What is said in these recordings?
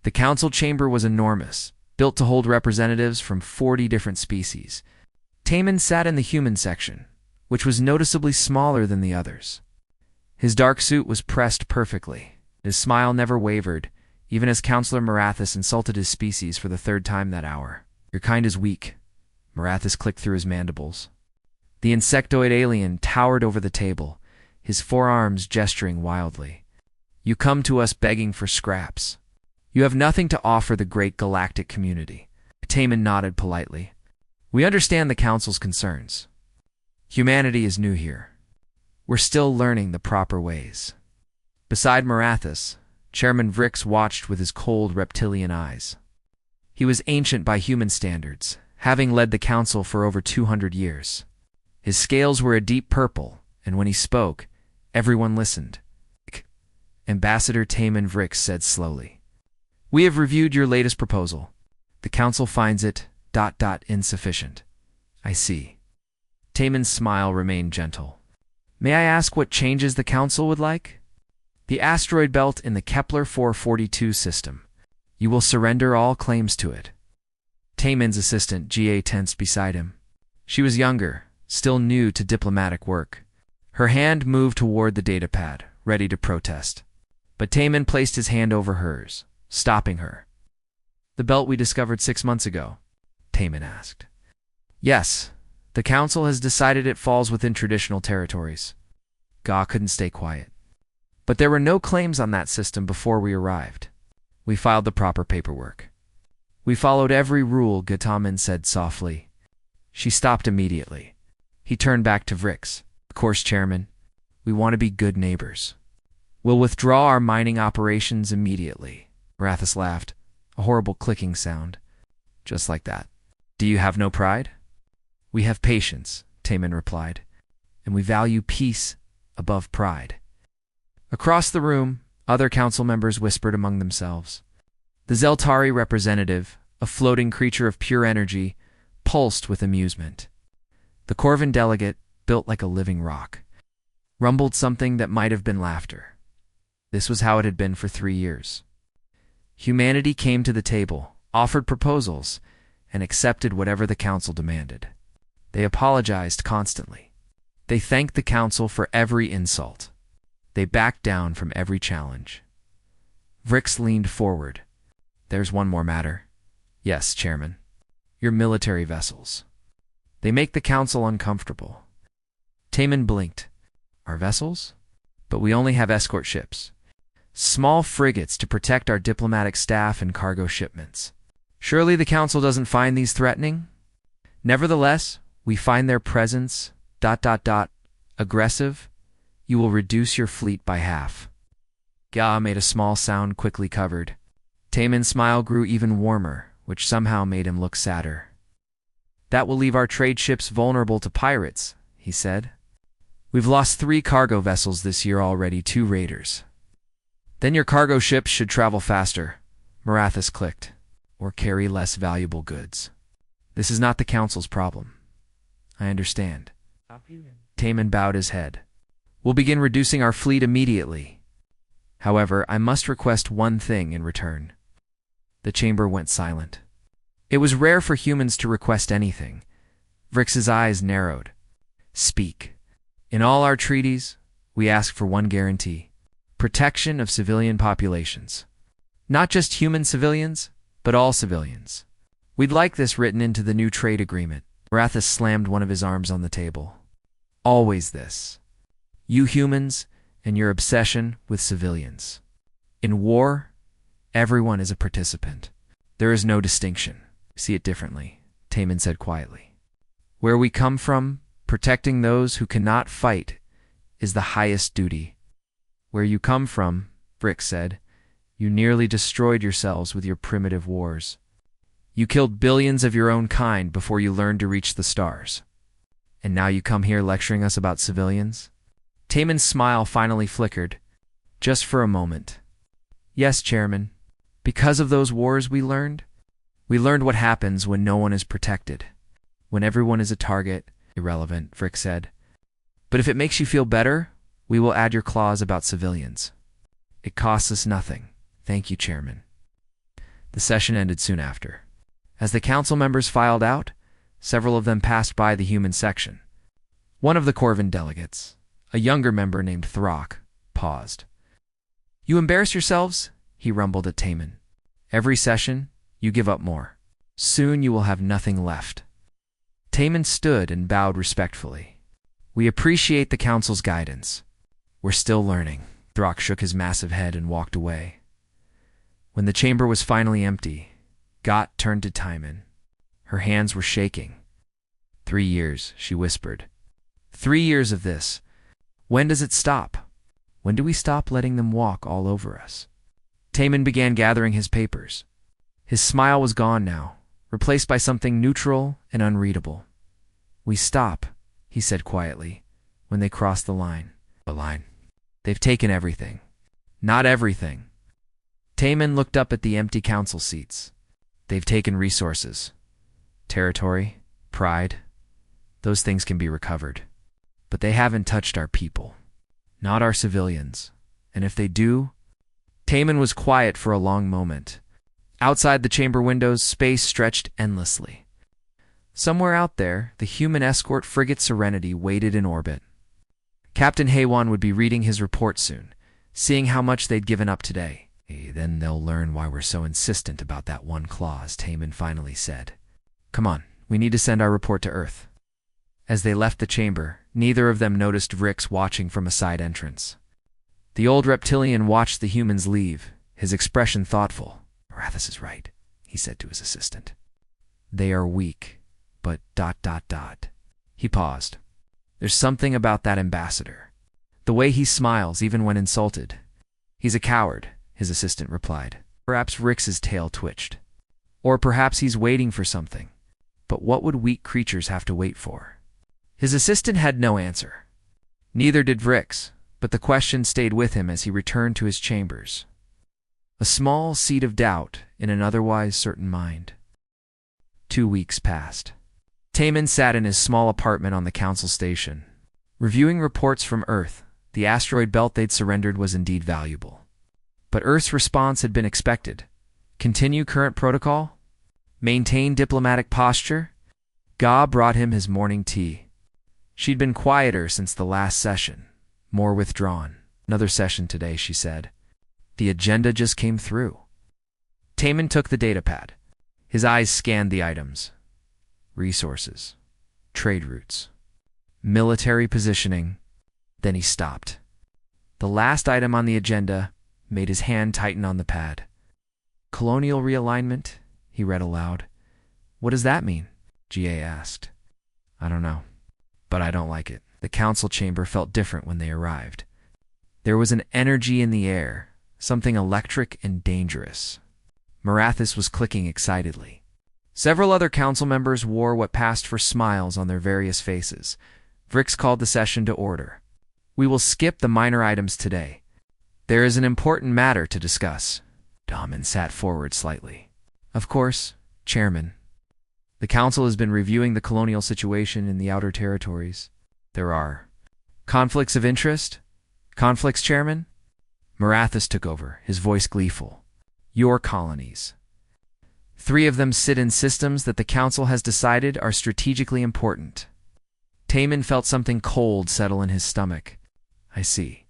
The council chamber was enormous, built to hold representatives from 40 different species. Taman sat in the human section, which was noticeably smaller than the others. His dark suit was pressed perfectly. His smile never wavered, even as Counselor Marathis insulted his species for the third time that hour. "Your kind is weak." Marathis clicked through his mandibles. The insectoid alien towered over the table, his forearms gesturing wildly. "You come to us begging for scraps. You have nothing to offer the great galactic community." Taman nodded politely. "We understand the Council's concerns. Humanity is new here. We're still learning the proper ways." Beside Marathis, Chairman Vrix watched with his cold reptilian eyes. He was ancient by human standards, having led the Council for over 200 years. His scales were a deep purple, and when he spoke, everyone listened. Ambassador Taman Vrix said slowly, "We have reviewed your latest proposal. The Council finds it ... insufficient." "I see." Taman's smile remained gentle. "May I ask what changes the Council would like?" "The asteroid belt in the Kepler 442 system. You will surrender all claims to it." Taman's assistant, Ga, tensed beside him. She was younger, still new to diplomatic work. Her hand moved toward the datapad, ready to protest. But Taman placed his hand over hers, stopping her. "The belt we discovered 6 months ago?" Taman asked. "Yes. The Council has decided it falls within traditional territories." Ga couldn't stay quiet. "But there were no claims on that system before we arrived. We filed the proper paperwork." "We followed every rule," Gataman said softly. She stopped immediately. He turned back to Vrix. "Of course, Chairman. We want to be good neighbors. We'll withdraw our mining operations immediately." Marathis laughed, a horrible clicking sound. "Just like that. Do you have no pride?" "We have patience," Taman replied, "and we value peace above pride." Across the room, other council members whispered among themselves. The Zeltari representative, a floating creature of pure energy, pulsed with amusement. The Corvin delegate, built like a living rock, rumbled something that might have been laughter. This was how it had been for 3 years. Humanity came to the table, offered proposals, and accepted whatever the Council demanded. They apologized constantly. They thanked the Council for every insult. They backed down from every challenge. Vrix leaned forward. "There's one more matter." "Yes, Chairman." "Your military vessels. They make the Council uncomfortable." Taman blinked. "Our vessels? But we only have escort ships. Small frigates to protect our diplomatic staff and cargo shipments. Surely the Council doesn't find these threatening? Nevertheless, we find their presence ... aggressive. You will reduce your fleet by half." Ga made a small sound quickly covered. Taman's smile grew even warmer, which somehow made him look sadder. "That will leave our trade ships vulnerable to pirates," he said. "We've lost 3 cargo vessels this year already, 2 raiders." "Then your cargo ships should travel faster," Marathis clicked, "or carry less valuable goods. This is not the Council's problem." "I understand." Taman bowed his head. "We'll begin reducing our fleet immediately. However, I must request one thing in return." The chamber went silent. It was rare for humans to request anything. Vrix's eyes narrowed. "Speak." "In all our treaties, we ask for one guarantee: protection of civilian populations. Not just human civilians, but all civilians. We'd like this written into the new trade agreement." Marathis slammed one of his arms on the table. "Always this. You humans and your obsession with civilians. In war, everyone is a participant. There is no distinction." "See it differently," Taman said quietly. "Where we come from, protecting those who cannot fight is the highest duty." "Where you come from," Vrix said, "you nearly destroyed yourselves with your primitive wars. You killed billions of your own kind before you learned to reach the stars. And now you come here lecturing us about civilians?" Taman's smile finally flickered, just for a moment. "Yes, Chairman. Because of those wars we learned what happens when no one is protected. When everyone is a target." "Irrelevant," Vrix said. "But if it makes you feel better, we will add your clause about civilians. It costs us nothing. Thank you, Chairman." The session ended soon after. As the council members filed out, several of them passed by the human section. One of the Corvin delegates, a younger member named Throck, paused. "You embarrass yourselves," he rumbled at Taman. "Every session, you give up more. Soon you will have nothing left." Taman stood and bowed respectfully. "We appreciate the council's guidance. We're still learning." Throck shook his massive head and walked away. When the chamber was finally empty, Gott turned to Timon. Her hands were shaking. 3 years, she whispered. 3 years of this. When does it stop? When do we stop letting them walk all over us? Taman began gathering his papers. His smile was gone now, replaced by something neutral and unreadable. "We stop," he said quietly, when they crossed the line. "The line. They've taken everything." "Not everything." Taman looked up at the empty council seats. "They've taken resources. Territory, pride. Those things can be recovered. But they haven't touched our people. Not our civilians. And if they do..." Taman was quiet for a long moment. Outside the chamber windows, space stretched endlessly. Somewhere out there, the human escort frigate Serenity waited in orbit. Captain Haywan would be reading his report soon, seeing how much they'd given up today. "Then they'll learn why we're so insistent about that one clause," Taman finally said. "Come on, we need to send our report to Earth." As they left the chamber, neither of them noticed Vrix watching from a side entrance. The old reptilian watched the humans leave, his expression thoughtful. "Marathis is right," he said to his assistant. "They are weak, but ... He paused. "There's something about that ambassador. The way he smiles even when insulted." "He's a coward," his assistant replied. Perhaps Rix's tail twitched. Or perhaps he's waiting for something. But what would weak creatures have to wait for? His assistant had no answer. Neither did Vrix, but the question stayed with him as he returned to his chambers. A small seed of doubt in an otherwise certain mind. 2 weeks passed. Taman sat in his small apartment on the council station. Reviewing reports from Earth, the asteroid belt they'd surrendered was indeed valuable. But Earth's response had been expected. Continue current protocol? Maintain diplomatic posture? Ga brought him his morning tea. She'd been quieter since the last session, more withdrawn. "Another session today," she said. The agenda just came through. Taman took the datapad. His eyes scanned the items. Resources, trade routes, military positioning. Then he stopped. The last item on the agenda made his hand tighten on the pad. "Colonial realignment," he read aloud. "What does that mean?" GA asked. "I don't know, but I don't like it." The council chamber felt different when they arrived. There was an energy in the air, something electric and dangerous. Marathis was clicking excitedly. Several other council members wore what passed for smiles on their various faces. Vrix called the session to order. "We will skip the minor items today. There is an important matter to discuss." Daman sat forward slightly. "Of course, Chairman. The council has been reviewing the colonial situation in the outer territories. There are conflicts of interest." "Conflicts, Chairman?" Marathis took over, his voice gleeful. "Your colonies. 3 of them sit in systems that the council has decided are strategically important." Taman felt something cold settle in his stomach. "I see.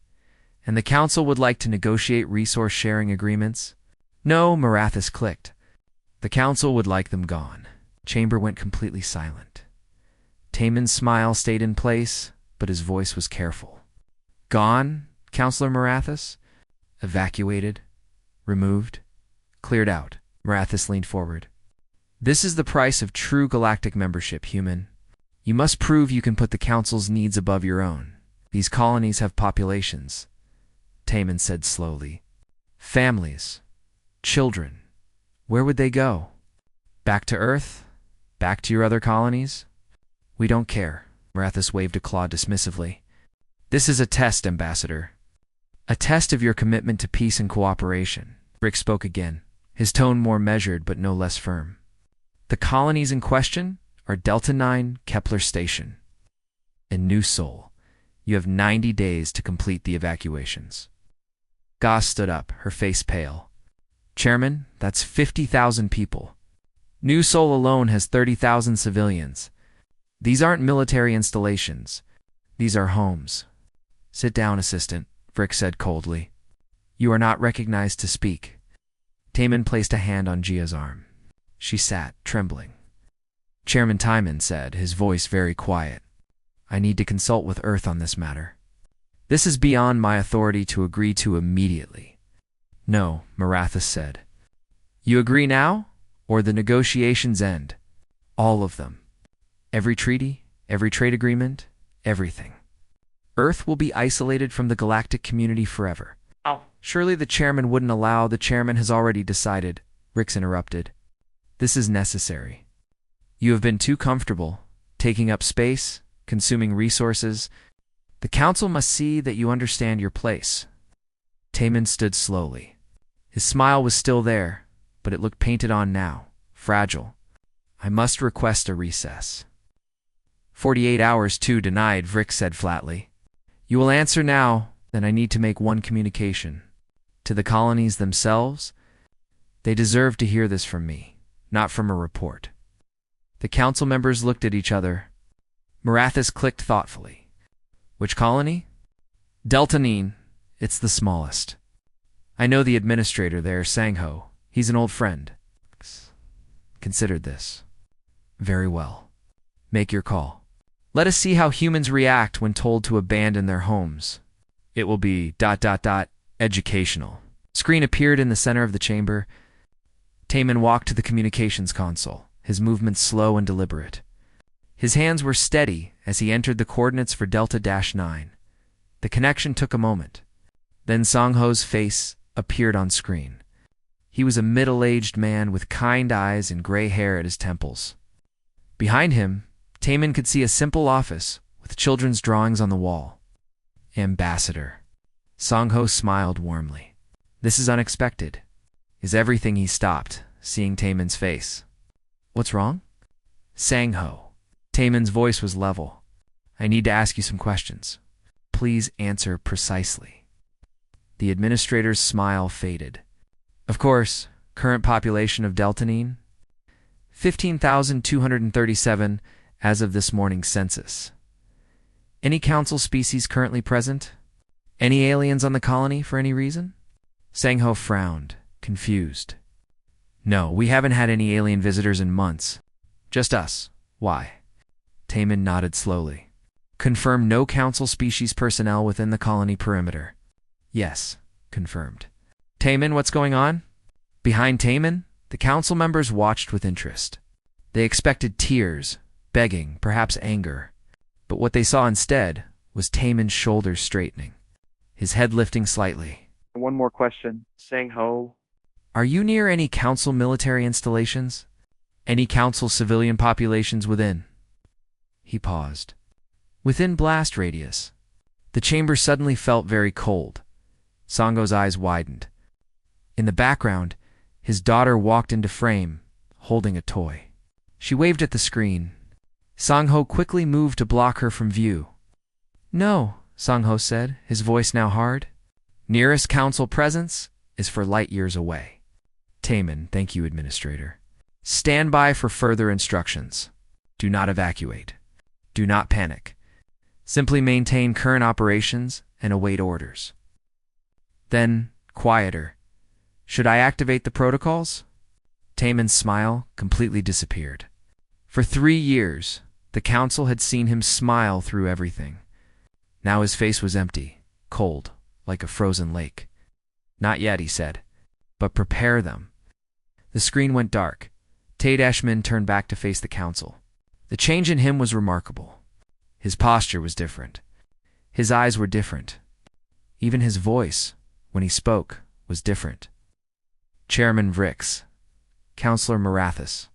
And the council would like to negotiate resource-sharing agreements?" "No," Marathis clicked. "The council would like them gone." Chamber went completely silent. Taman's smile stayed in place, but his voice was careful. "Gone, Counselor Marathis? Evacuated? Removed? Cleared out?" Marathis leaned forward. "This is the price of true galactic membership, human. You must prove you can put the council's needs above your own. These colonies have populations," Taman said slowly. "Families. Children. Where would they go? Back to Earth? Back to your other colonies?" "We don't care." Marathis waved a claw dismissively. "This is a test, Ambassador. A test of your commitment to peace and cooperation." Rick spoke again, his tone more measured but no less firm. "The colonies in question are Delta 9 Kepler Station and New Sol. You have 90 days to complete the evacuations." Goss stood up, her face pale. Chairman, that's 50,000 people. New Sol alone has 30,000 civilians. These aren't military installations. These are homes. Sit down, assistant, Frick said coldly. You are not recognized to speak. Taman placed a hand on Gia's arm. She sat, trembling. Chairman Timon said, his voice very quiet. I need to consult with Earth on this matter. This is beyond my authority to agree to immediately. No, Marathas said. You agree now, or the negotiations end? All of them. Every treaty, every trade agreement, everything. Earth will be isolated from the galactic community forever. Oh. Surely the chairman wouldn't allow. The chairman has already decided, Rix interrupted. This is necessary. You have been too comfortable, taking up space, consuming resources. The council must see that you understand your place. Taman stood slowly. His smile was still there, but it looked painted on now, fragile. I must request a recess. 48 hours too denied, Vrick said flatly. You will answer now, then I need to make one communication. To the colonies themselves, they deserve to hear this from me, not from a report. The council members looked at each other. Marathas clicked thoughtfully. Which colony? Deltanine. It's the smallest. I know the administrator there, Sangho. He's an old friend. Considered this. Very well. Make your call. Let us see how humans react when told to abandon their homes. It will be ... educational. Screen appeared in the center of the chamber. Taman walked to the communications console, his movements slow and deliberate. His hands were steady as he entered the coordinates for Delta-9. The connection took a moment. Then Sangho's face appeared on screen. He was a middle-aged man with kind eyes and gray hair at his temples. Behind him, Taman could see a simple office with children's drawings on the wall. Ambassador. Sangho smiled warmly. This is unexpected. Is everything? He stopped, seeing Taman's face. What's wrong? Sangho. Taman's voice was level. I need to ask you some questions. Please answer precisely. The administrator's smile faded. Of course, current population of Deltanine? 15,237 as of this morning's census. Any council species currently present? Any aliens on the colony for any reason? Sangho frowned, confused. No, we haven't had any alien visitors in months. Just us. Why? Taman nodded slowly. Confirm no council species personnel within the colony perimeter. Yes, confirmed. Taman, what's going on? Behind Taman, the council members watched with interest. They expected tears, begging, perhaps anger. But what they saw instead was Taman's shoulders straightening, his head lifting slightly. One more question. Sangho. Are you near any council military installations? Any council civilian populations within? He paused. Within blast radius. The chamber suddenly felt very cold. Sangho's eyes widened. In the background, his daughter walked into frame, holding a toy. She waved at the screen. Sangho quickly moved to block her from view. No, Sangho said, his voice now hard. Nearest council presence is for light years away. Taman, thank you, Administrator. Stand by for further instructions. Do not evacuate. Do not panic. Simply maintain current operations and await orders. Then, quieter. Should I activate the protocols? Taman's smile completely disappeared. For 3 years, the council had seen him smile through everything. Now his face was empty, cold, like a frozen lake. Not yet, he said, but prepare them. The screen went dark. Tate Ashman turned back to face the council. The change in him was remarkable. His posture was different. His eyes were different. Even his voice, when he spoke, was different. Chairman Vrix, Councillor Marathas,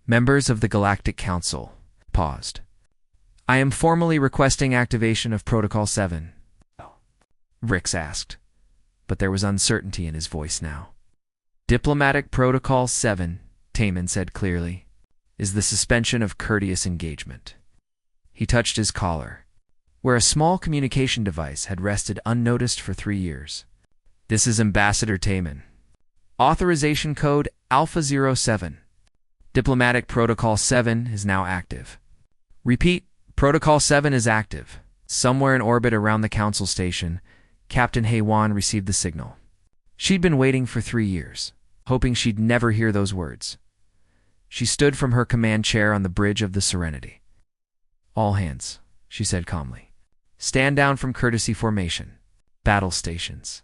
members of the Galactic Council, paused. I am formally requesting activation of Protocol 7. Vrix asked, but there was uncertainty in his voice now. Diplomatic Protocol 7, Taman said clearly, is the suspension of courteous engagement. He touched his collar, where a small communication device had rested unnoticed for 3 years. This is Ambassador Taman. Authorization code Alpha-07. Diplomatic Protocol 7 is now active. Repeat, Protocol 7 is active. Somewhere in orbit around the Council Station, Captain Haywan received the signal. She'd been waiting for 3 years, hoping she'd never hear those words. She stood from her command chair on the bridge of the Serenity. "All hands," she said calmly. "Stand down from courtesy formation. Battle stations.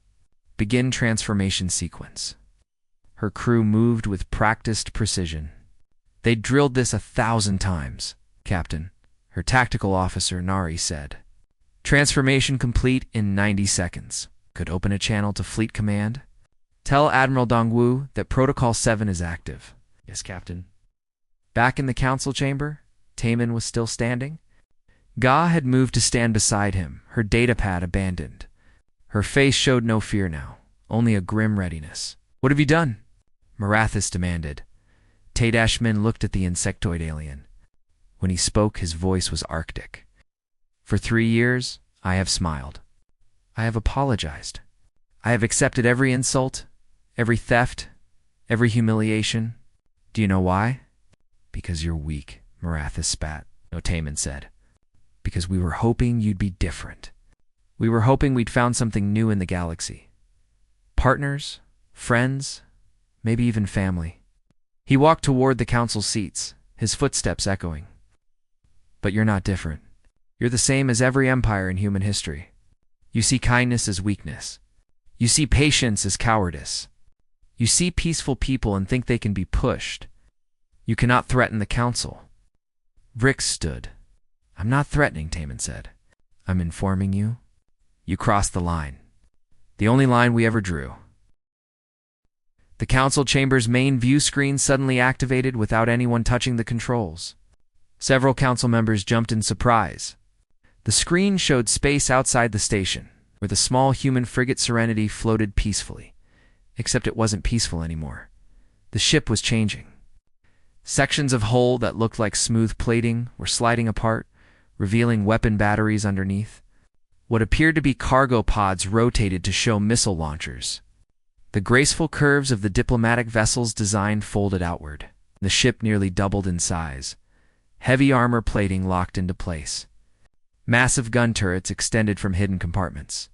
Begin transformation sequence." Her crew moved with practiced precision. "They'd drilled this 1,000 times, Captain," her tactical officer, Nari, said. "Transformation complete in 90 seconds. Could open a channel to Fleet Command. Tell Admiral Dongwu that Protocol 7 is active." "Yes, Captain." Back in the council chamber, Taemin was still standing. Ga had moved to stand beside him, her datapad abandoned. Her face showed no fear now, only a grim readiness. "What have you done?" Marathis demanded. Taedashmin looked at the insectoid alien. When he spoke, his voice was arctic. "For 3 years, I have smiled. I have apologized. I have accepted every insult, every theft, every humiliation. Do you know why?" "Because you're weak," Marathis spat. No, Taemin said. "Because we were hoping you'd be different. We were hoping we'd found something new in the galaxy. Partners, friends, maybe even family." He walked toward the council seats, his footsteps echoing. "But you're not different. You're the same as every empire in human history. You see kindness as weakness. You see patience as cowardice. You see peaceful people and think they can be pushed. You cannot threaten the council." Vrix stood. "I'm not threatening," Taemin said. "I'm informing you. You crossed the line. The only line we ever drew." The council chamber's main view screen suddenly activated without anyone touching the controls. Several council members jumped in surprise. The screen showed space outside the station, where the small human frigate Serenity floated peacefully. Except it wasn't peaceful anymore. The ship was changing. Sections of hull that looked like smooth plating were sliding apart, revealing weapon batteries underneath. What appeared to be cargo pods rotated to show missile launchers. The graceful curves of the diplomatic vessel's design folded outward. The ship nearly doubled in size. Heavy armor plating locked into place. Massive gun turrets extended from hidden compartments.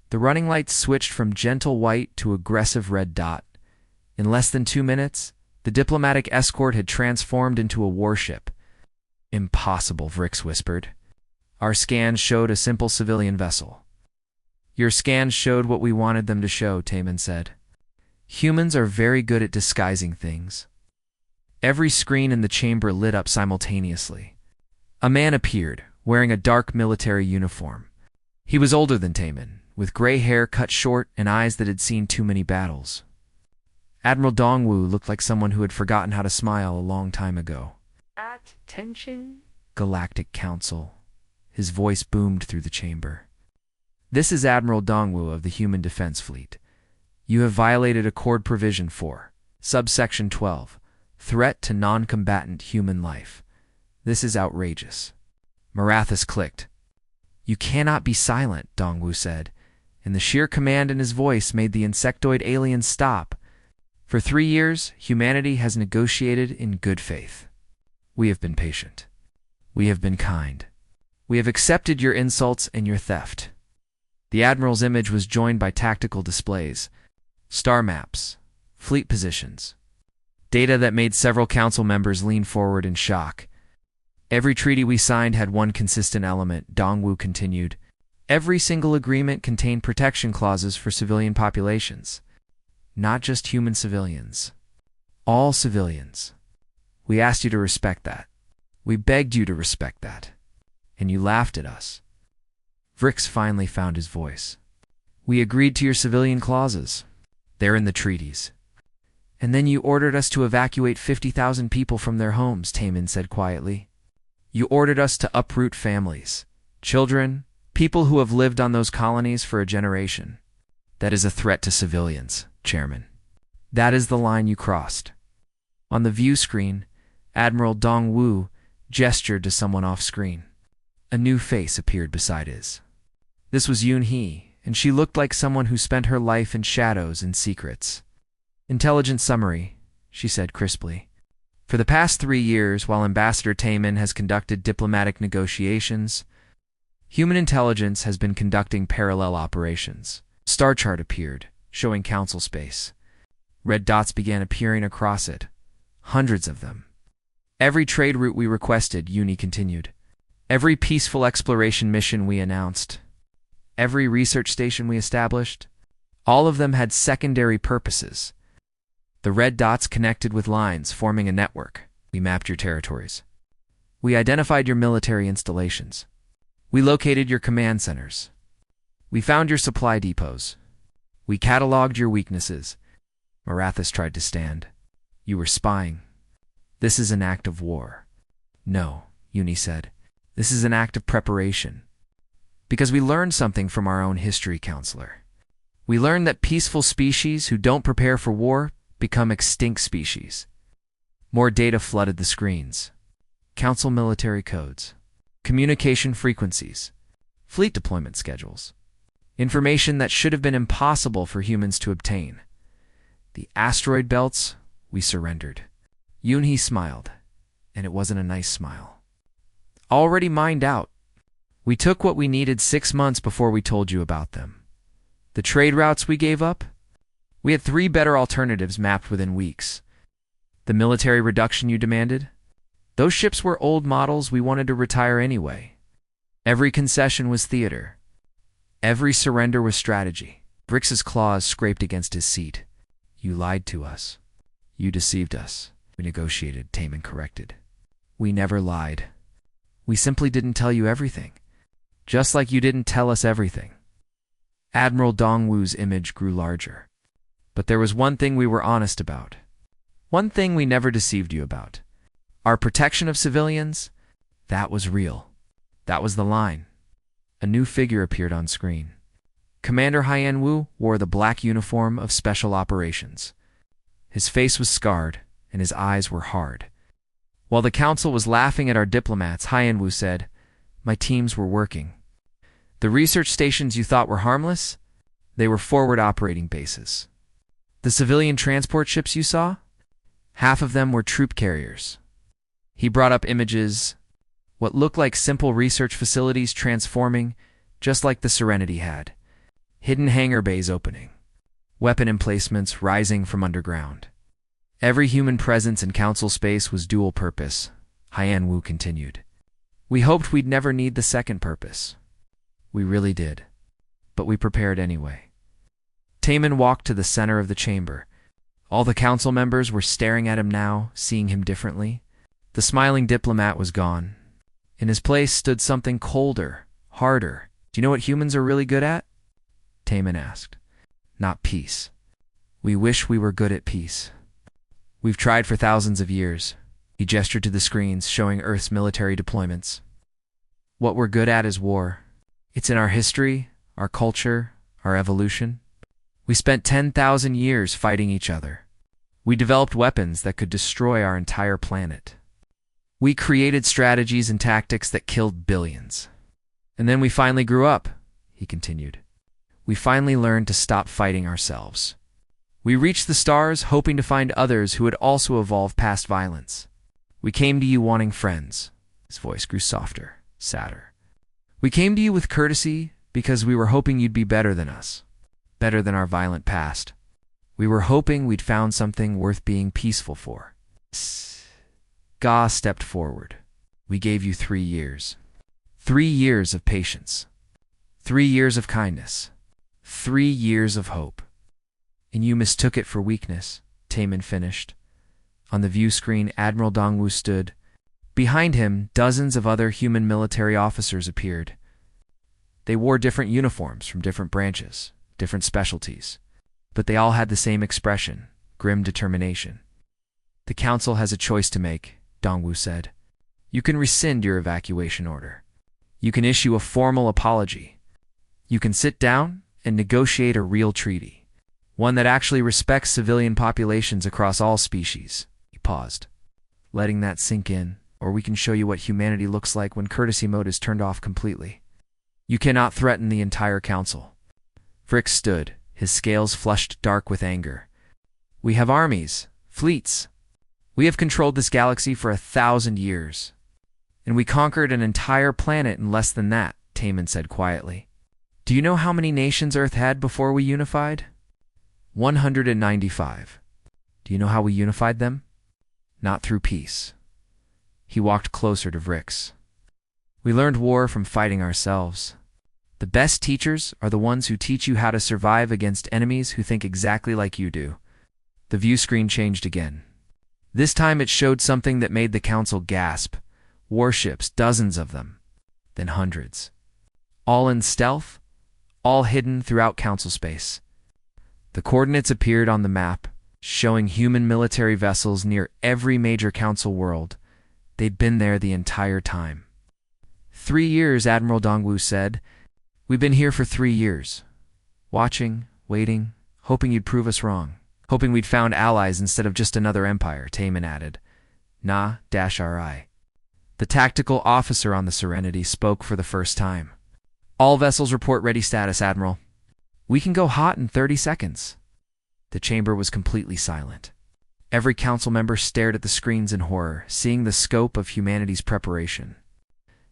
The running lights switched from gentle white to aggressive red dot. In less than 2 minutes, the diplomatic escort had transformed into a warship. "Impossible," Vrix whispered. "Our scans showed a simple civilian vessel." "Your scans showed what we wanted them to show," Taemin said. "Humans are very good at disguising things." Every screen in the chamber lit up simultaneously. A man appeared, wearing a dark military uniform. He was older than Taemin, with gray hair cut short and eyes that had seen too many battles. Admiral Dongwu looked like someone who had forgotten how to smile a long time ago. "Attention, Galactic Council." His voice boomed through the chamber. "This is Admiral Dongwu of the Human Defense Fleet. You have violated Accord Provision 4, Subsection 12, Threat to Non-Combatant Human Life. This is outrageous." Marathis clicked. "You cannot be silent," Dongwu said, and the sheer command in his voice made the insectoid alien stop. "For 3 years, humanity has negotiated in good faith. We have been patient. We have been kind. We have accepted your insults and your theft." The Admiral's image was joined by tactical displays, star maps, fleet positions, data that made several council members lean forward in shock. "Every treaty we signed had one consistent element," Dongwu continued. "Every single agreement contained protection clauses for civilian populations. Not just human civilians. All civilians. We asked you to respect that. We begged you to respect that. And you laughed at us." Vrix finally found his voice. "We agreed to your civilian clauses. They're in the treaties." "And then you ordered us to evacuate 50,000 people from their homes," Taemin said quietly. "You ordered us to uproot families, children, people who have lived on those colonies for a generation. That is a threat to civilians, Chairman. That is the line you crossed." On the view screen, Admiral Dongwu gestured to someone off-screen. A new face appeared beside his. This was Yoon-hee, and she looked like someone who spent her life in shadows and secrets. Intelligence summary, she said crisply. For the past 3 years, while Ambassador Taman has conducted diplomatic negotiations, human intelligence has been conducting parallel operations. Star chart appeared, showing council space. Red dots began appearing across it, hundreds of them. Every trade route we requested, Uni continued. Every peaceful exploration mission we announced. Every research station we established. All of them had secondary purposes. The red dots connected with lines, forming a network. We mapped your territories. We identified your military installations. We located your command centers. We found your supply depots. We cataloged your weaknesses. Marathis tried to stand. You were spying. This is an act of war. No, Uni said. This is an act of preparation. Because we learned something from our own history counselor. We learned that peaceful species who don't prepare for war become extinct species. More data flooded the screens. Council military codes. Communication frequencies. Fleet deployment schedules. Information that should have been impossible for humans to obtain. The asteroid belts, we surrendered. Yoonhee smiled, and it wasn't a nice smile. Already mined out. We took what we needed 6 months before we told you about them. The trade routes we gave up? We had 3 better alternatives mapped within weeks. The military reduction you demanded? Those ships were old models we wanted to retire anyway. Every concession was theater. Every surrender was strategy. Brix's claws scraped against his seat. You lied to us. You deceived us. We negotiated, Taman corrected. We never lied. We simply didn't tell you everything. Just like you didn't tell us everything. Admiral Dongwu's image grew larger. But there was one thing we were honest about. One thing we never deceived you about. Our protection of civilians, that was real. That was the line. A new figure appeared on screen. Commander Haiyan Wu wore the black uniform of Special Operations. His face was scarred, and his eyes were hard. While the council was laughing at our diplomats, Haiyan Wu said, "My teams were working. The research stations you thought were harmless? They were forward operating bases. The civilian transport ships you saw? Half of them were troop carriers." He brought up images, what looked like simple research facilities transforming, just like the Serenity had. Hidden hangar bays opening. Weapon emplacements rising from underground. Every human presence in council space was dual purpose, Haiyan Wu continued. We hoped we'd never need the second purpose. We really did. But we prepared anyway. Taman walked to the center of the chamber. All the council members were staring at him now, seeing him differently. The smiling diplomat was gone. In his place stood something colder, harder. Do you know what humans are really good at? Taman asked. Not peace. We wish we were good at peace. We've tried for thousands of years. He gestured to the screens, showing Earth's military deployments. What we're good at is war. It's in our history, our culture, our evolution. We spent 10,000 years fighting each other. We developed weapons that could destroy our entire planet. We created strategies and tactics that killed billions. And then we finally grew up, he continued. We finally learned to stop fighting ourselves. We reached the stars, hoping to find others who would also evolve past violence. We came to you wanting friends. His voice grew softer, sadder. We came to you with courtesy because we were hoping you'd be better than us, better than our violent past. We were hoping we'd found something worth being peaceful for. Ga stepped forward. We gave you 3 years. 3 years of patience. 3 years of kindness. 3 years of hope. And you mistook it for weakness, Taman finished. On the view screen, Admiral Dongwu stood. Behind him, dozens of other human military officers appeared. They wore different uniforms from different branches, different specialties. But they all had the same expression, grim determination. The council has a choice to make, Dongwu said. You can rescind your evacuation order. You can issue a formal apology. You can sit down and negotiate a real treaty, one that actually respects civilian populations across all species. He paused, letting that sink in, or we can show you what humanity looks like when courtesy mode is turned off completely. You cannot threaten the entire council. Frick stood, his scales flushed dark with anger. We have armies, fleets. We have controlled this galaxy for 1,000 years. And we conquered an entire planet in less than that, Taman said quietly. Do you know how many nations Earth had before we unified? 195. Do you know how we unified them? Not through peace. He walked closer to Vrix. We learned war from fighting ourselves. The best teachers are the ones who teach you how to survive against enemies who think exactly like you do. The view screen changed again. This time it showed something that made the council gasp. Warships, dozens of them, then hundreds. All in stealth, all hidden throughout council space. The coordinates appeared on the map, showing human military vessels near every major council world. They'd been there the entire time. 3 years, Admiral Dongwu said. We've been here for 3 years. Watching, waiting, hoping you'd prove us wrong. Hoping we'd found allies instead of just another empire, Taman added. Na-RI. The tactical officer on the Serenity spoke for the first time. All vessels report ready status, Admiral. We can go hot in 30 seconds. The chamber was completely silent. Every council member stared at the screens in horror, seeing the scope of humanity's preparation.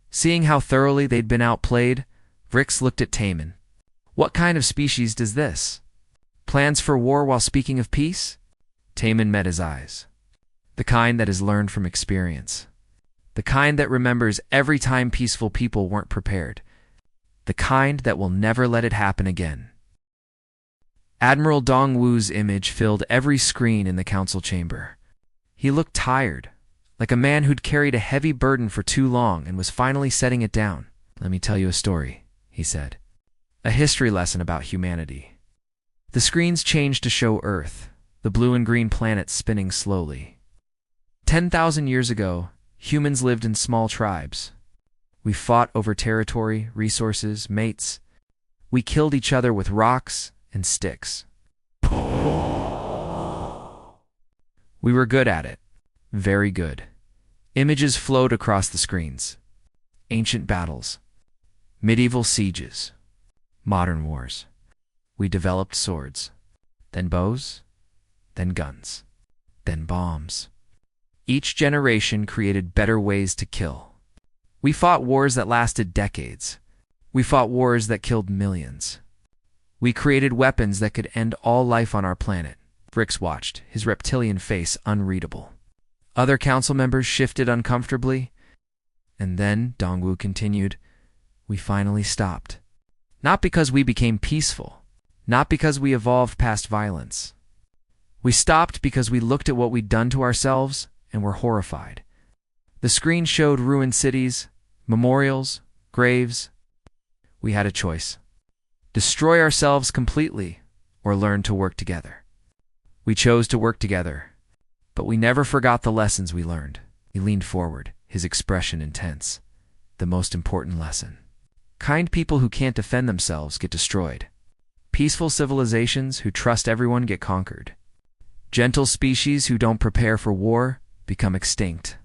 Seeing how thoroughly they'd been outplayed, Vrix looked at Taman. What kind of species does this? Plans for war while speaking of peace? Taman met his eyes. The kind that has learned from experience. The kind that remembers every time peaceful people weren't prepared. The kind that will never let it happen again. Admiral Dongwu's image filled every screen in the council chamber. He looked tired, like a man who'd carried a heavy burden for too long and was finally setting it down. Let me tell you a story, he said. A history lesson about humanity. The screens changed to show Earth, the blue and green planets spinning slowly. 10,000 years ago, humans lived in small tribes. We fought over territory, resources, mates. We killed each other with rocks and sticks. We were good at it. Very good. Images flowed across the screens. Ancient battles. Medieval sieges. Modern wars. We developed swords, then bows, then guns, then bombs. Each generation created better ways to kill. We fought wars that lasted decades. We fought wars that killed millions. We created weapons that could end all life on our planet. Vrix watched, his reptilian face unreadable. Other council members shifted uncomfortably. And then, Dongwu continued, we finally stopped. Not because we became peaceful. Not because we evolved past violence. We stopped because we looked at what we'd done to ourselves and were horrified. The screen showed ruined cities, memorials, graves. We had a choice. Destroy ourselves completely or learn to work together. We chose to work together, but we never forgot the lessons we learned. He leaned forward, his expression intense. The most important lesson. Kind people who can't defend themselves get destroyed. Peaceful civilizations who trust everyone get conquered. Gentle species who don't prepare for war become extinct.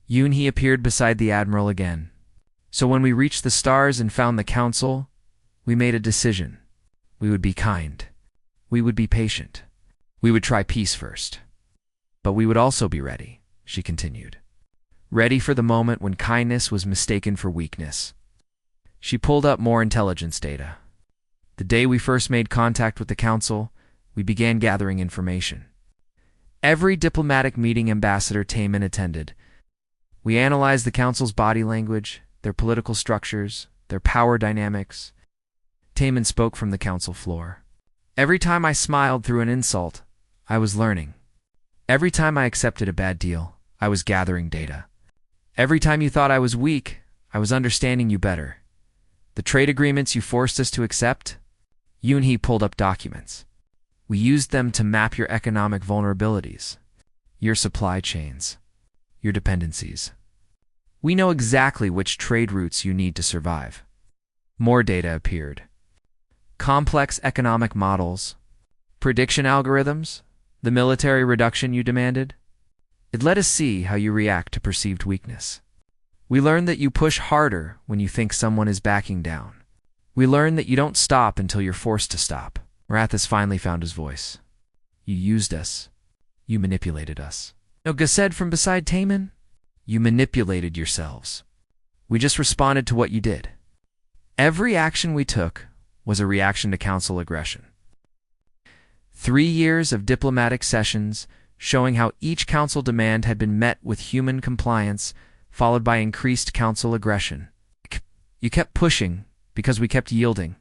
Yoon-hee appeared beside the Admiral again. So when we reached the stars and found the council, we made a decision. We would be kind. We would be patient. We would try peace first. But we would also be ready, she continued. Ready for the moment when kindness was mistaken for weakness. She pulled up more intelligence data. The day we first made contact with the council, we began gathering information. Every diplomatic meeting Ambassador Taman attended. We analyzed the council's body language, their political structures, their power dynamics. Taman spoke from the council floor. Every time I smiled through an insult, I was learning. Every time I accepted a bad deal, I was gathering data. Every time you thought I was weak, I was understanding you better. The trade agreements you forced us to accept? Yoon-hee pulled up documents. We used them to map your economic vulnerabilities, your supply chains, your dependencies. We know exactly which trade routes you need to survive. More data appeared. Complex economic models, prediction algorithms, the military reduction you demanded. It let us see how you react to perceived weakness. We learned that you push harder when you think someone is backing down. We learned that you don't stop until you're forced to stop. Rathis finally found his voice. You used us. You manipulated us. Noga said from beside Taman. You manipulated yourselves. We just responded to what you did. Every action we took was a reaction to council aggression. 3 years of diplomatic sessions showing how each council demand had been met with human compliance, followed by increased council aggression. You kept pushing because we kept yielding.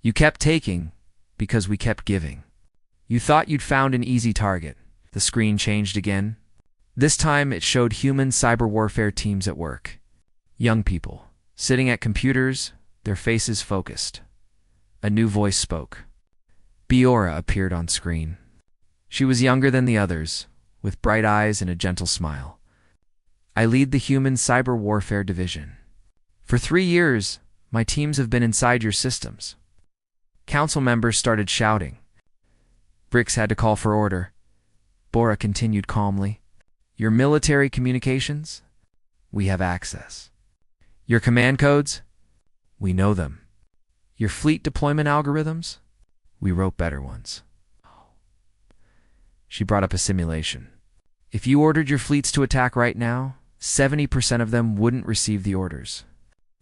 You kept taking because we kept giving. You thought you'd found an easy target. The screen changed again. This time it showed human cyber warfare teams at work. Young people, sitting at computers, their faces focused. A new voice spoke. Biora appeared on screen. She was younger than the others, with bright eyes and a gentle smile. I lead the human cyber warfare division. For 3 years, my teams have been inside your systems. Council members started shouting. Brix had to call for order. Bora continued calmly. Your military communications? We have access. Your command codes? We know them. Your fleet deployment algorithms? We wrote better ones. She brought up a simulation. If you ordered your fleets to attack right now, 70% of them wouldn't receive the orders.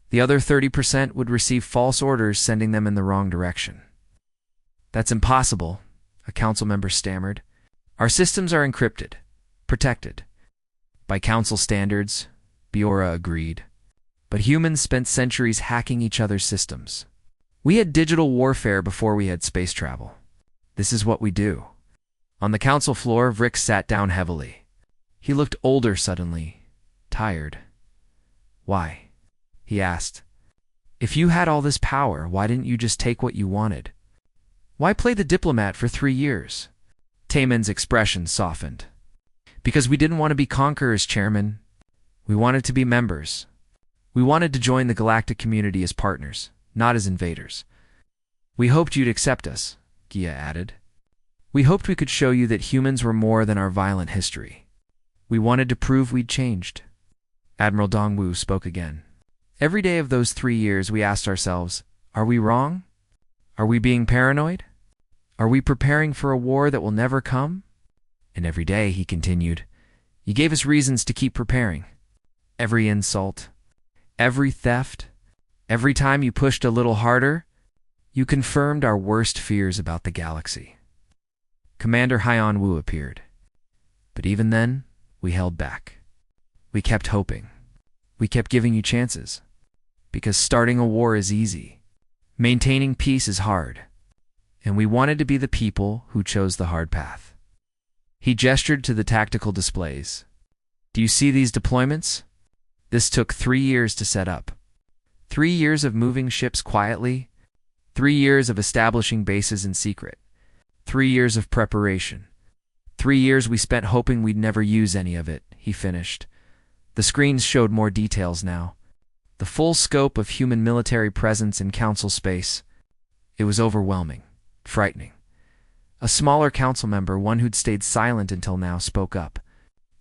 The other 30% would receive false orders sending them in the wrong direction. That's impossible, a council member stammered. Our systems are encrypted, protected. By council standards, Biora agreed. But humans spent centuries hacking each other's systems. We had digital warfare before we had space travel. This is what we do. On the council floor, Vrick sat down heavily. He looked older suddenly, tired. Why? He asked. If you had all this power, why didn't you just take what you wanted? Why play the diplomat for 3 years? Taman's expression softened. Because we didn't want to be conquerors, Chairman. We wanted to be members. We wanted to join the galactic community as partners, not as invaders. We hoped you'd accept us, Gia added. We hoped we could show you that humans were more than our violent history. We wanted to prove we'd changed. Admiral Dongwu spoke again. Every day of those 3 years we asked ourselves, are we wrong? Are we being paranoid? Are we preparing for a war that will never come? And every day, he continued, you gave us reasons to keep preparing. Every insult, every theft, every time you pushed a little harder, you confirmed our worst fears about the galaxy. Commander Haiyan Wu appeared. But even then, we held back. We kept hoping. We kept giving you chances. Because starting a war is easy. Maintaining peace is hard. And we wanted to be the people who chose the hard path. He gestured to the tactical displays. Do you see these deployments? This took 3 years to set up. 3 years of moving ships quietly. 3 years of establishing bases in secret. 3 years of preparation. 3 years we spent hoping we'd never use any of it, he finished. The screens showed more details now. The full scope of human military presence in council space. It was overwhelming, frightening. A smaller council member, one who'd stayed silent until now, spoke up.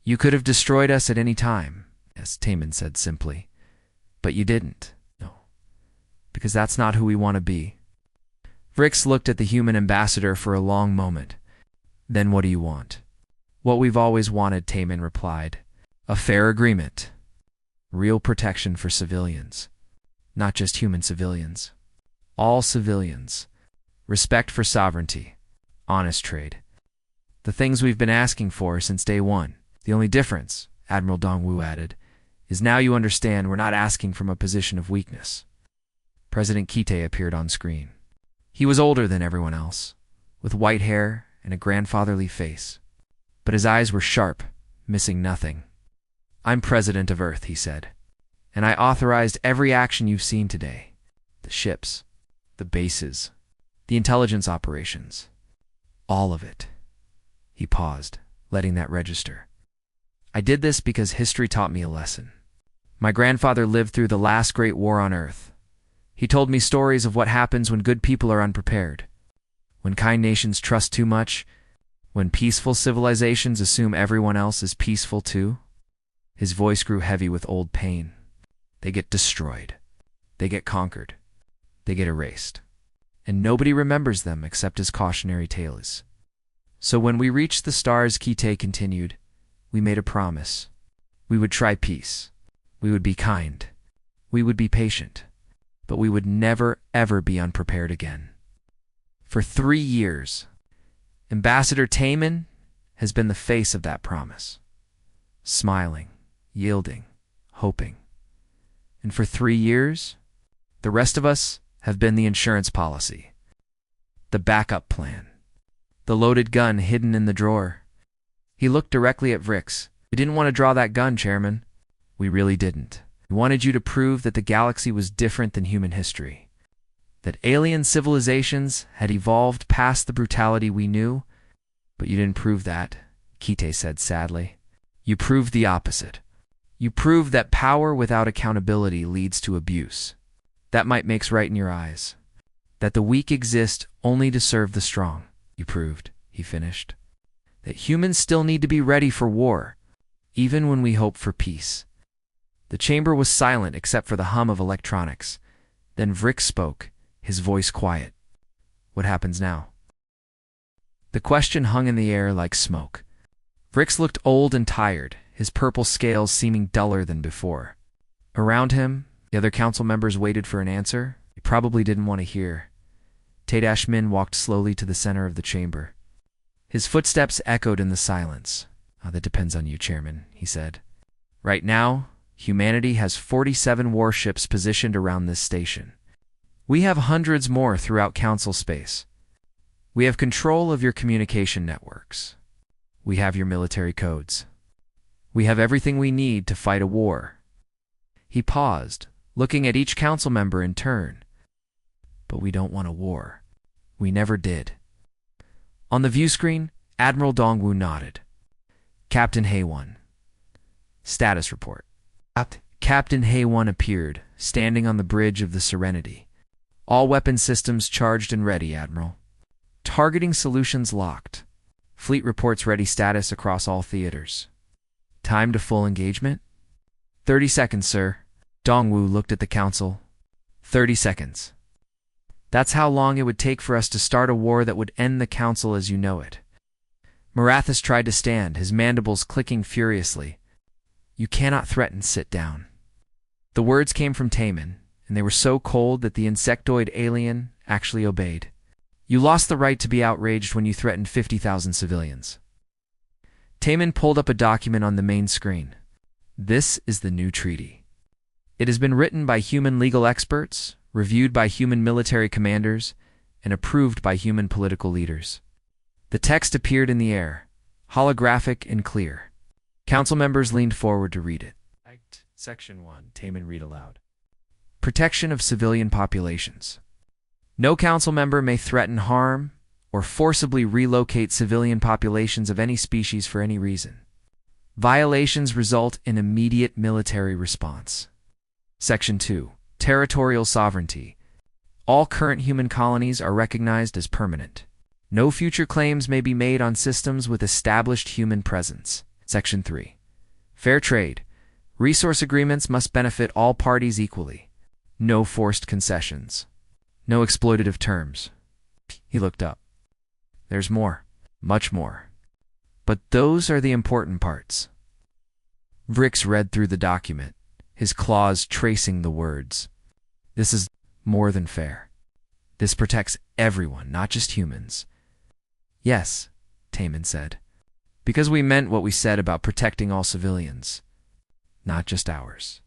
You could have destroyed us at any time, as Taman said simply. But you didn't. No. Because that's not who we want to be. Vrix looked at the human ambassador for a long moment. Then what do you want? What we've always wanted, Taman replied. A fair agreement. Real protection for civilians. Not just human civilians. All civilians. Respect for sovereignty. Honest trade. The things we've been asking for since day one. The only difference, Admiral Dongwu added, is now you understand we're not asking from a position of weakness. President Kite appeared on screen. He was older than everyone else, with white hair and a grandfatherly face. But his eyes were sharp, missing nothing. I'm President of Earth, he said, and I authorized every action you've seen today. The ships, the bases, the intelligence operations. All of it. He paused, letting that register. I did this because history taught me a lesson. My grandfather lived through the last great war on Earth. He told me stories of what happens when good people are unprepared, when kind nations trust too much, when peaceful civilizations assume everyone else is peaceful too. His voice grew heavy with old pain. They get destroyed. They get conquered. They get erased. And nobody remembers them except his cautionary tales. So when we reached the stars, Kite continued, we made a promise. We would try peace. We would be kind. We would be patient. But we would never, ever be unprepared again. For 3 years, Ambassador Taman has been the face of that promise. Smiling, yielding, hoping. And for 3 years, the rest of us have been the insurance policy, the backup plan, the loaded gun hidden in the drawer. He looked directly at Vrix. We didn't want to draw that gun, Chairman. We really didn't. We wanted you to prove that the galaxy was different than human history, that alien civilizations had evolved past the brutality we knew, but you didn't prove that, Kite said sadly. You proved the opposite. You proved that power without accountability leads to abuse. That might makes right in your eyes. That the weak exist only to serve the strong, you proved, he finished. That humans still need to be ready for war, even when we hope for peace. The chamber was silent except for the hum of electronics. Then Vrix spoke, his voice quiet. What happens now? The question hung in the air like smoke. Vrix looked old and tired, his purple scales seeming duller than before. Around him, the other council members waited for an answer he probably didn't want to hear. Tadashmin walked slowly to the center of the chamber. His footsteps echoed in the silence. That depends on you, Chairman, he said. Right now, humanity has 47 warships positioned around this station. We have hundreds more throughout Council space. We have control of your communication networks. We have your military codes. We have everything we need to fight a war. He paused, looking at each council member in turn. But we don't want a war. We never did. On the view screen, Admiral Dongwu nodded. Captain Hay-1. Status report. Captain Hay-1 appeared, standing on the bridge of the Serenity. All weapon systems charged and ready, Admiral. Targeting solutions locked. Fleet reports ready status across all theaters. Time to full engagement? 30 seconds, sir. Dongwu looked at the council. 30 seconds. That's how long it would take for us to start a war that would end the council as you know it. Marathis tried to stand, his mandibles clicking furiously. You cannot threaten, sit down. The words came from Taman, and they were so cold that the insectoid alien actually obeyed. You lost the right to be outraged when you threatened 50,000 civilians. Taman pulled up a document on the main screen. This is the new treaty. It has been written by human legal experts, reviewed by human military commanders, and approved by human political leaders. The text appeared in the air, holographic and clear. Council members leaned forward to read it. Section 1, Taman read aloud. Protection of civilian populations. No council member may threaten harm or forcibly relocate civilian populations of any species for any reason. Violations result in immediate military response. Section 2, Territorial sovereignty. All current human colonies are recognized as permanent. No future claims may be made on systems with established human presence. Section 3, Fair trade. Resource agreements must benefit all parties equally. No forced concessions. No exploitative terms. He looked up. There's more, much more. But those are the important parts. Vrix read through the document, his claws tracing the words. This is more than fair. This protects everyone, not just humans. Yes, Taman said, because we meant what we said about protecting all civilians. Not just ours.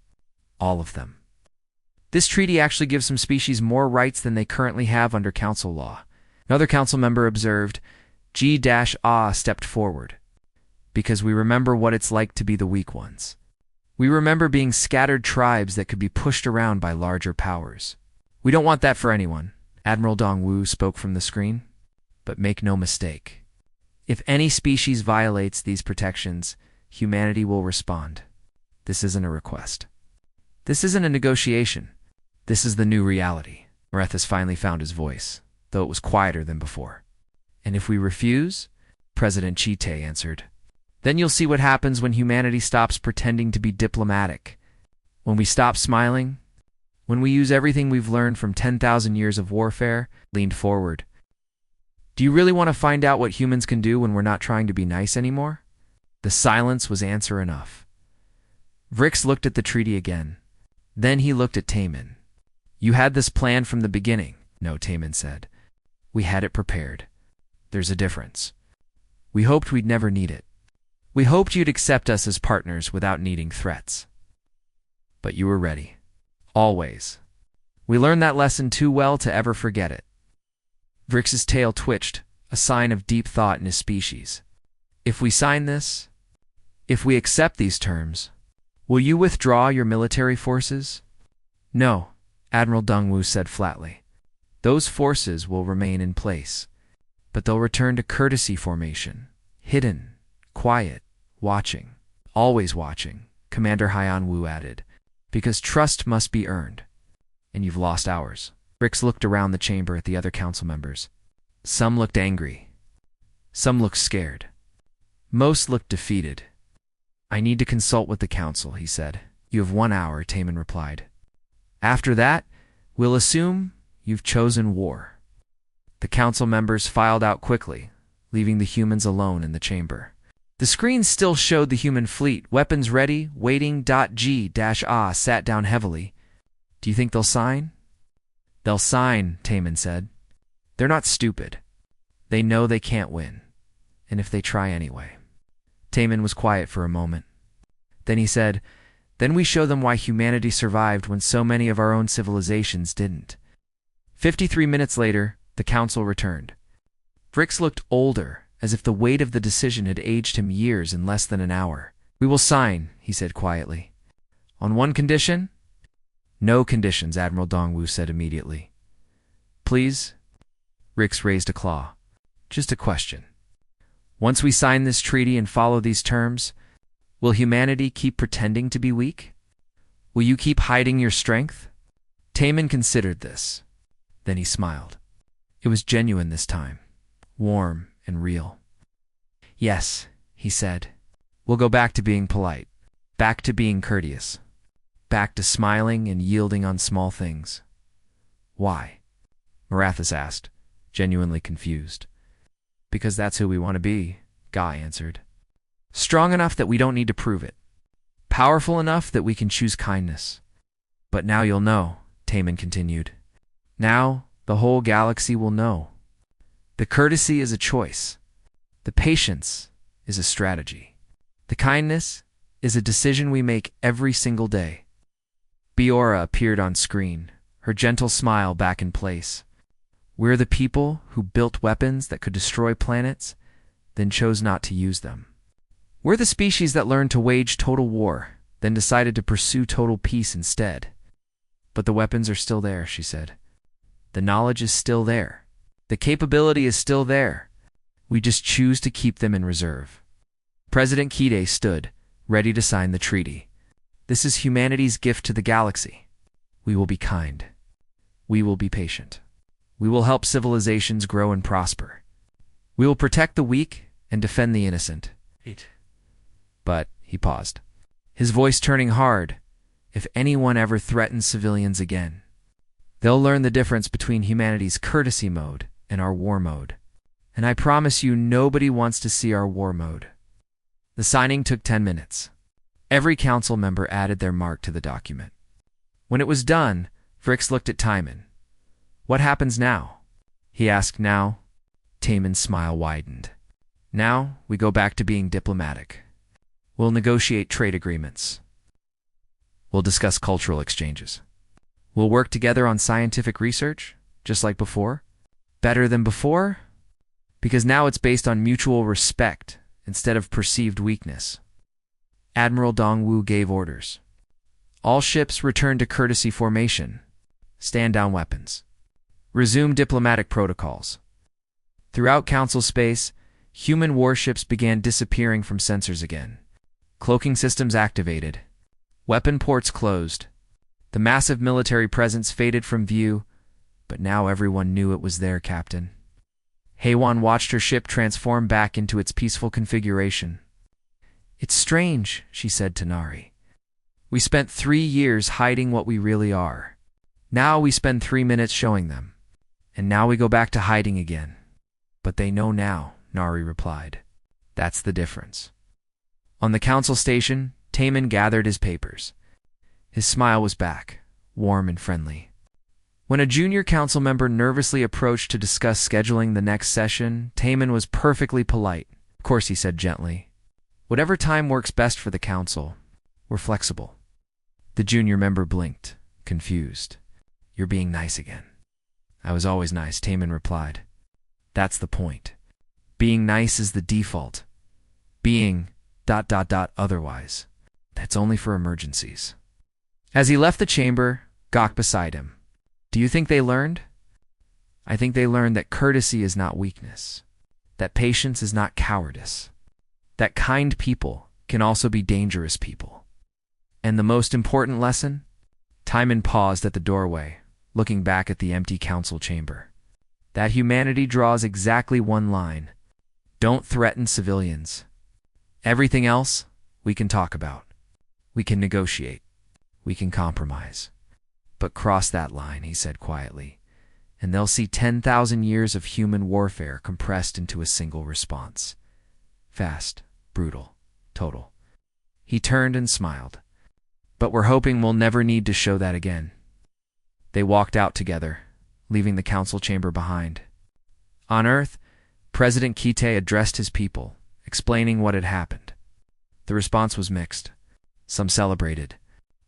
All of them. This treaty actually gives some species more rights than they currently have under council law. Another council member observed. G-Ah stepped forward. Because we remember what it's like to be the weak ones. We remember being scattered tribes that could be pushed around by larger powers. We don't want that for anyone, Admiral Dongwu spoke from the screen. But make no mistake. If any species violates these protections, humanity will respond. This isn't a request. This isn't a negotiation. This is the new reality. Marethas finally found his voice, though it was quieter than before. And if we refuse, President Chite answered, then you'll see what happens when humanity stops pretending to be diplomatic. When we stop smiling, when we use everything we've learned from 10,000 years of warfare, leaned forward. Do you really want to find out what humans can do when we're not trying to be nice anymore? The silence was answer enough. Vrix looked at the treaty again. Then he looked at Taman. You had this plan from the beginning. No, Taman said. We had it prepared. There's a difference. We hoped we'd never need it. We hoped you'd accept us as partners without needing threats. But you were ready. Always. We learned that lesson too well to ever forget it. Vrix's tail twitched, a sign of deep thought in his species. If we sign this, if we accept these terms, will you withdraw your military forces? No, Admiral Dongwu said flatly. Those forces will remain in place, but they'll return to courtesy formation, hidden, quiet, watching, always watching, Commander Haiyan Wu added, because trust must be earned, and you've lost ours. Vrix looked around the chamber at the other council members. Some looked angry. Some looked scared. Most looked defeated. I need to consult with the council, he said. You have 1 hour, Taman replied. After that, we'll assume you've chosen war. The council members filed out quickly, leaving the humans alone in the chamber. The screen still showed the human fleet, weapons ready, waiting. G-Ah sat down heavily. Do you think they'll sign? They'll sign, Taman said. They're not stupid. They know they can't win. And if they try anyway. Taman was quiet for a moment. Then he said, Then we show them why humanity survived when so many of our own civilizations didn't. 53 minutes later, the council returned. Vrix looked older, as if the weight of the decision had aged him years in less than an hour. We will sign, he said quietly. On one condition? No conditions, Admiral Dongwu said immediately. Please? Vrix raised a claw. Just a question. Once we sign this treaty and follow these terms, will humanity keep pretending to be weak? Will you keep hiding your strength? Taman considered this. Then he smiled. It was genuine this time, warm and real. Yes, he said. We'll go back to being polite, back to being courteous, back to smiling and yielding on small things. Why? Marathas asked, genuinely confused. Because that's who we want to be, Guy answered. Strong enough that we don't need to prove it. Powerful enough that we can choose kindness. But now you'll know, Taman continued. Now the whole galaxy will know. The courtesy is a choice. The patience is a strategy. The kindness is a decision we make every single day. Biora appeared on screen, her gentle smile back in place. We're the people who built weapons that could destroy planets, then chose not to use them. We're the species that learned to wage total war, then decided to pursue total peace instead. But the weapons are still there, she said. The knowledge is still there. The capability is still there. We just choose to keep them in reserve. President Kide stood, ready to sign the treaty. This is humanity's gift to the galaxy. We will be kind. We will be patient. We will help civilizations grow and prosper. We will protect the weak and defend the innocent. But, he paused, his voice turning hard, if anyone ever threatens civilians again, they'll learn the difference between humanity's courtesy mode and our war mode. And I promise you nobody wants to see our war mode. The signing took 10 minutes. Every council member added their mark to the document. When it was done, Vrix looked at Taman. What happens now? He asked now. Taman's smile widened. Now we go back to being diplomatic. We'll negotiate trade agreements. We'll discuss cultural exchanges. We'll work together on scientific research, just like before. Better than before? Because now it's based on mutual respect instead of perceived weakness. Admiral Dongwu gave orders. All ships return to courtesy formation. Stand down weapons. Resume diplomatic protocols. Throughout Council space, human warships began disappearing from sensors again. Cloaking systems activated. Weapon ports closed. The massive military presence faded from view, but now everyone knew it was there, Captain. Haiwan watched her ship transform back into its peaceful configuration. It's strange, she said to Nari. We spent 3 years hiding what we really are. Now we spend 3 minutes showing them. And now we go back to hiding again. But they know now, Nari replied. That's the difference. On the council station, Taman gathered his papers. His smile was back, warm and friendly. When a junior council member nervously approached to discuss scheduling the next session, Taman was perfectly polite. Of course, he said gently. Whatever time works best for the council. We're flexible. The junior member blinked, confused. You're being nice again. I was always nice, Taman replied. That's the point. Being nice is the default. Being ... otherwise. That's only for emergencies. As he left the chamber, gawked beside him. Do you think they learned? I think they learned that courtesy is not weakness, that patience is not cowardice, that kind people can also be dangerous people. And the most important lesson? Timon paused at the doorway, looking back at the empty council chamber. That humanity draws exactly one line. Don't threaten civilians. Everything else, we can talk about. We can negotiate. We can compromise. But cross that line, he said quietly, and they'll see 10,000 years of human warfare compressed into a single response. Fast, brutal, total. He turned and smiled. But we're hoping we'll never need to show that again. They walked out together, leaving the council chamber behind. On Earth, President Kite addressed his people, explaining what had happened. The response was mixed. Some celebrated.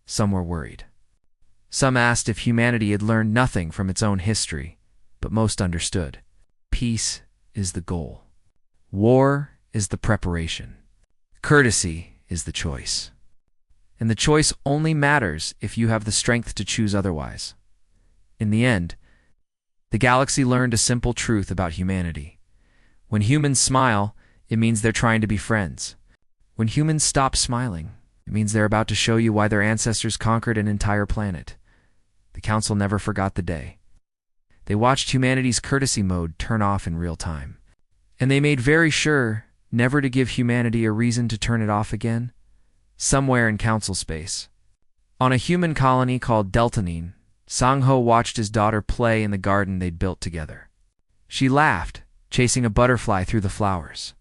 Some were worried. Some asked if humanity had learned nothing from its own history, but most understood. Peace is the goal. War is the preparation. Courtesy is the choice. And the choice only matters if you have the strength to choose otherwise. In the end, the galaxy learned a simple truth about humanity. When humans smile, it means they're trying to be friends. When humans stop smiling, it means they're about to show you why their ancestors conquered an entire planet. The council never forgot the day. They watched humanity's courtesy mode turn off in real time. And they made very sure never to give humanity a reason to turn it off again, somewhere in council space. On a human colony called Deltanine, Sangho watched his daughter play in the garden they'd built together. She laughed, chasing a butterfly through the flowers.